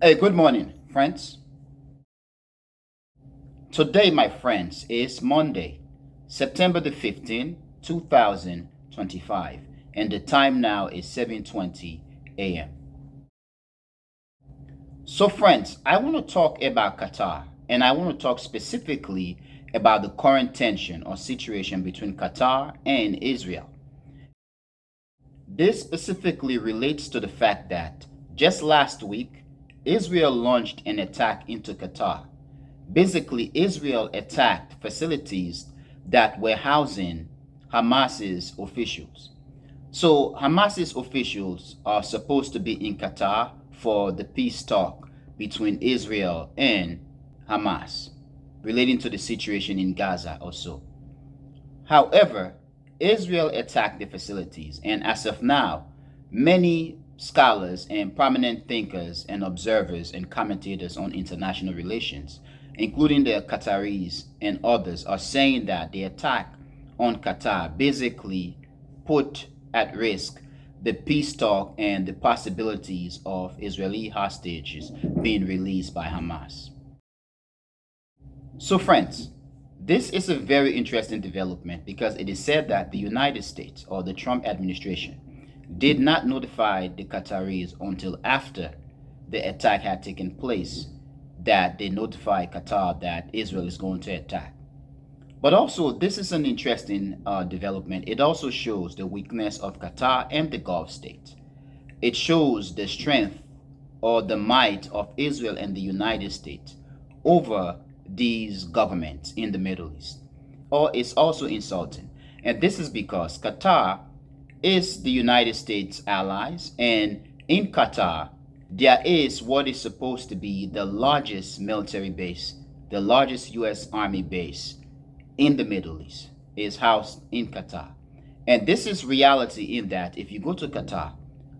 Hey, good morning, friends. Today, my friends, is Monday, September the 15th, 2025, and the time now is 7:20 a.m. So, friends, I want to talk about Qatar, and I want to talk specifically about the current tension or situation between Qatar and Israel. This specifically relates to the fact that just last week, Israel launched an attack into Qatar. Basically, Israel attacked facilities that were housing Hamas's officials. So, Hamas's officials are supposed to be in Qatar for the peace talk between Israel and Hamas relating to the situation in Gaza also. However, Israel attacked the facilities, and as of now, many scholars and prominent thinkers and observers and commentators on international relations, including the Qataris and others, are saying that the attack on Qatar basically put at risk the peace talk and the possibilities of Israeli hostages being released by Hamas. So, friends, this is a very interesting development because it is said that the United States or the Trump administration did not notify the Qataris until after the attack had taken place, that they notified Qatar that Israel is going to attack. But also, this is an interesting development. It also shows the weakness of Qatar and the Gulf states. It shows the strength or the might of Israel and the United States over these governments in the Middle East. Or it's also insulting. And this is because Qatar is the United States allies, and in Qatar there is what is supposed to be the largest military base, the largest US Army base in the Middle East is housed in Qatar. And this is reality in that if you go to Qatar,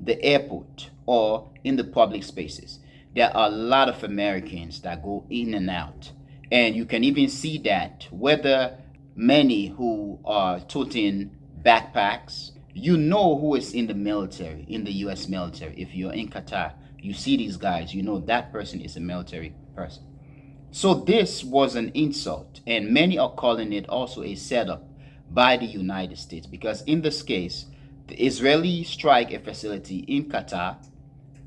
the airport or in the public spaces, there are a lot of Americans that go in and out. And you can even see that whether many who are toting backpacks, you know who is in the military, in the US military. If you're in Qatar, you see these guys, you know that person is a military person. So this was an insult, and many are calling it also a setup by the United States because in this case, the Israelis strike a facility in Qatar,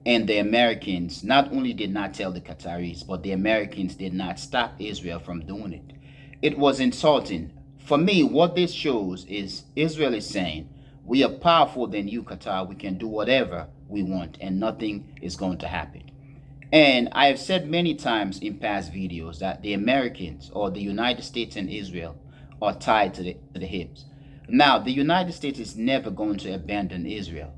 and the Americans not only did not tell the Qataris, but the Americans did not stop Israel from doing it. It was insulting. For me, what this shows is Israel is saying, we are powerful than you, Qatar. We can do whatever we want, and nothing is going to happen. And I have said many times in past videos that the Americans or the United States and Israel are tied to the hips. Now, the United States is never going to abandon Israel.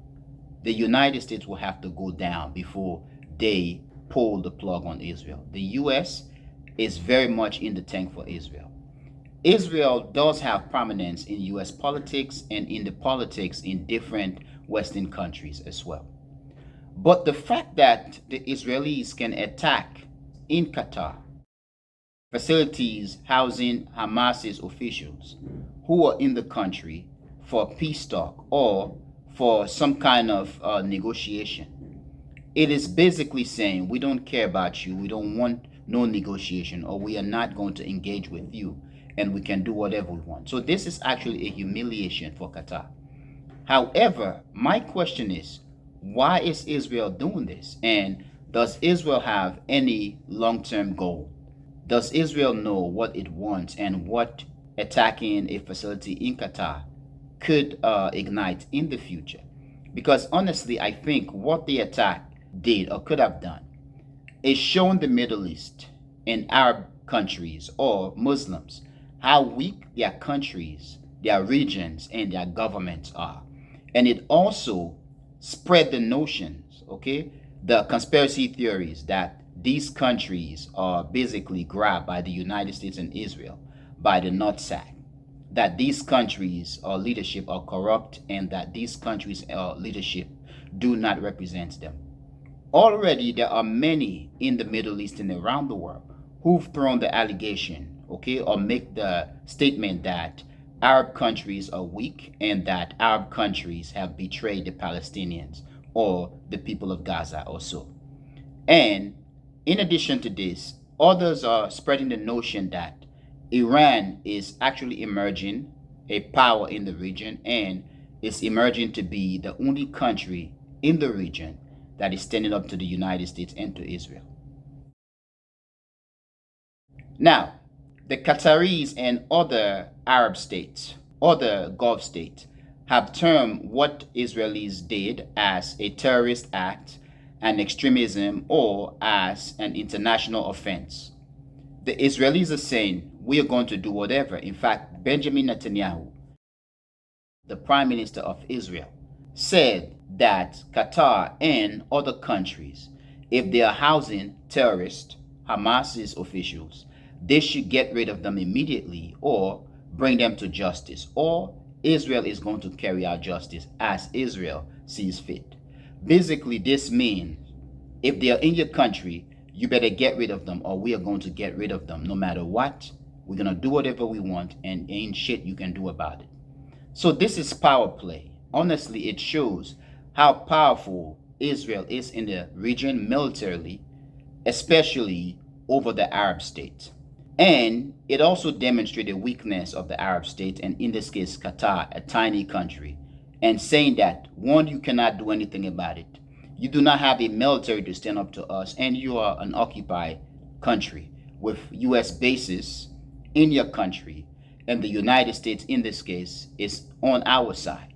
The United States will have to go down before they pull the plug on Israel. The US is very much in the tank for Israel. Israel does have prominence in US politics and in the politics in different Western countries as well. But the fact that the Israelis can attack in Qatar facilities housing Hamas's officials who are in the country for peace talk or for some kind of negotiation, it is basically saying we don't care about you, we don't want no negotiation, or we are not going to engage with you, and we can do whatever we want. So this is actually a humiliation for Qatar. However, my question is, why is Israel doing this? And does Israel have any long-term goal? Does Israel know what it wants and what attacking a facility in Qatar could ignite in the future? Because honestly, I think what the attack did or could have done is shown the Middle East and Arab countries or Muslims how weak their countries, their regions, and their governments are. And it also spread the notions, okay, the conspiracy theories that these countries are basically grabbed by the United States and Israel by the nutsack, that these countries or leadership are corrupt, and that these countries leadership do not represent them. Already there are many in the Middle East and around the world who've thrown the allegation, okay, or make the statement that Arab countries are weak and that Arab countries have betrayed the Palestinians or the people of Gaza or so. And In addition to this, others are spreading the notion that Iran is actually emerging a power in the region and is emerging to be the only country in the region that is standing up to the United States and to Israel. Now, the Qataris and other Arab states, other Gulf states, have termed what Israelis did as a terrorist act, an extremism, or as an international offense. The Israelis are saying, we are going to do whatever. In fact, Benjamin Netanyahu, the Prime Minister of Israel, said that Qatar and other countries, if they are housing terrorists, Hamas's officials, they should get rid of them immediately or bring them to justice, or Israel is going to carry out justice as Israel sees fit. Basically, this means if they are in your country, you better get rid of them or we are going to get rid of them no matter what. We're going to do whatever we want and ain't shit you can do about it. So this is power play. Honestly, it shows how powerful Israel is in the region militarily, especially over the Arab states. And it also demonstrated the weakness of the Arab states, and in this case, Qatar, a tiny country, and saying that, one, you cannot do anything about it. You do not have a military to stand up to us, and you are an occupied country with U.S. bases in your country, and the United States, in this case, is on our side.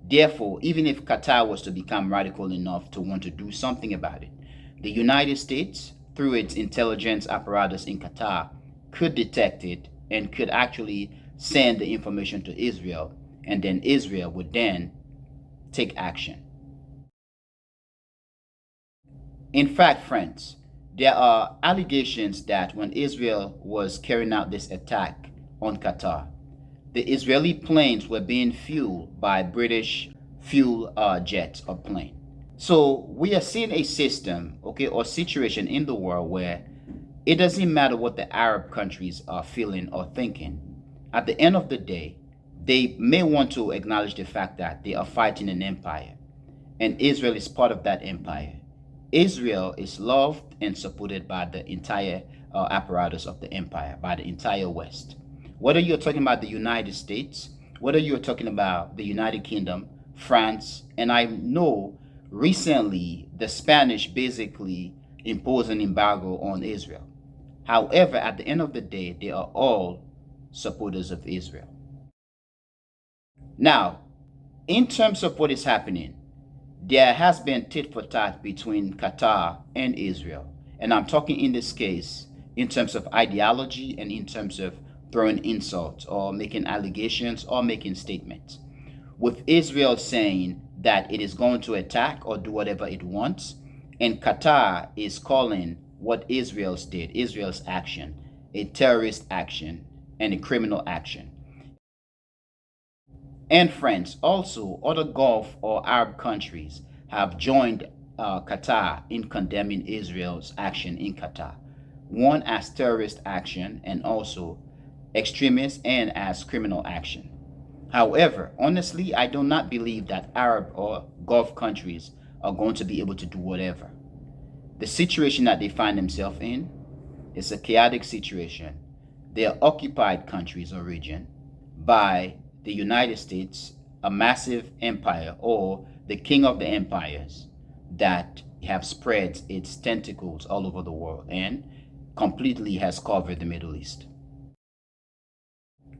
Therefore, even if Qatar was to become radical enough to want to do something about it, the United States, through its intelligence apparatus in Qatar, could detect it and could actually send the information to Israel, and then Israel would then take action. In fact, friends, there are allegations that when Israel was carrying out this attack on Qatar, the Israeli planes were being fueled by British fuel jets or plane. So we are seeing a system, okay, or situation in the world where it doesn't matter what the Arab countries are feeling or thinking. At the end of the day, they may want to acknowledge the fact that they are fighting an empire, and Israel is part of that empire. Israel is loved and supported by the entire apparatus of the empire, by the entire West. Whether you're talking about the United States, whether you're talking about the United Kingdom, France, and I know recently the Spanish basically imposed an embargo on Israel. However, at the end of the day, they are all supporters of Israel. Now, in terms of what is happening, there has been tit for tat between Qatar and Israel. And I'm talking in this case in terms of ideology and in terms of throwing insults or making allegations or making statements. With Israel saying that it is going to attack or do whatever it wants, and Qatar is calling what Israel's did, Israel's action, a terrorist action and a criminal action. And friends, also other Gulf or Arab countries have joined Qatar in condemning Israel's action in Qatar. One as terrorist action and also extremist and as criminal action. However, honestly, I do not believe that Arab or Gulf countries are going to be able to do whatever. The situation that they find themselves in is a chaotic situation. They are occupied countries or region by the United States, a massive empire or the king of the empires that have spread its tentacles all over the world and completely has covered the Middle East.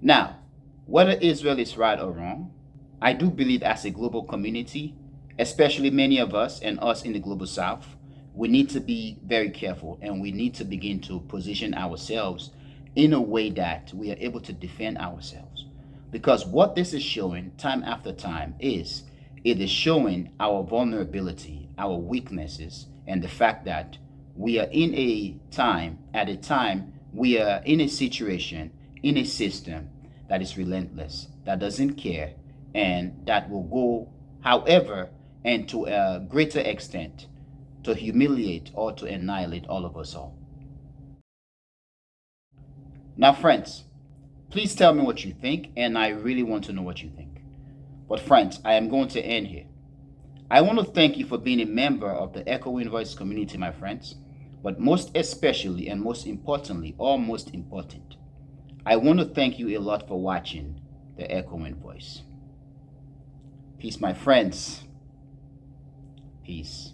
Now, whether Israel is right or wrong, I do believe as a global community, especially many of us and us in the global south, we need to be very careful and we need to begin to position ourselves in a way that we are able to defend ourselves. Because what this is showing time after time is it is showing our vulnerability, our weaknesses, and the fact that we are in a time, at a time, we are in a situation, in a system that is relentless, that doesn't care, and that will go however and to a greater extent to humiliate or to annihilate all of us all. Now, friends, please tell me what you think, and I really want to know what you think. But friends, I am going to end here. I want to thank you for being a member of the Echoing Voice community, my friends. But most especially and most importantly, or most important, I want to thank you a lot for watching The Echoing Voice. Peace, my friends. Peace.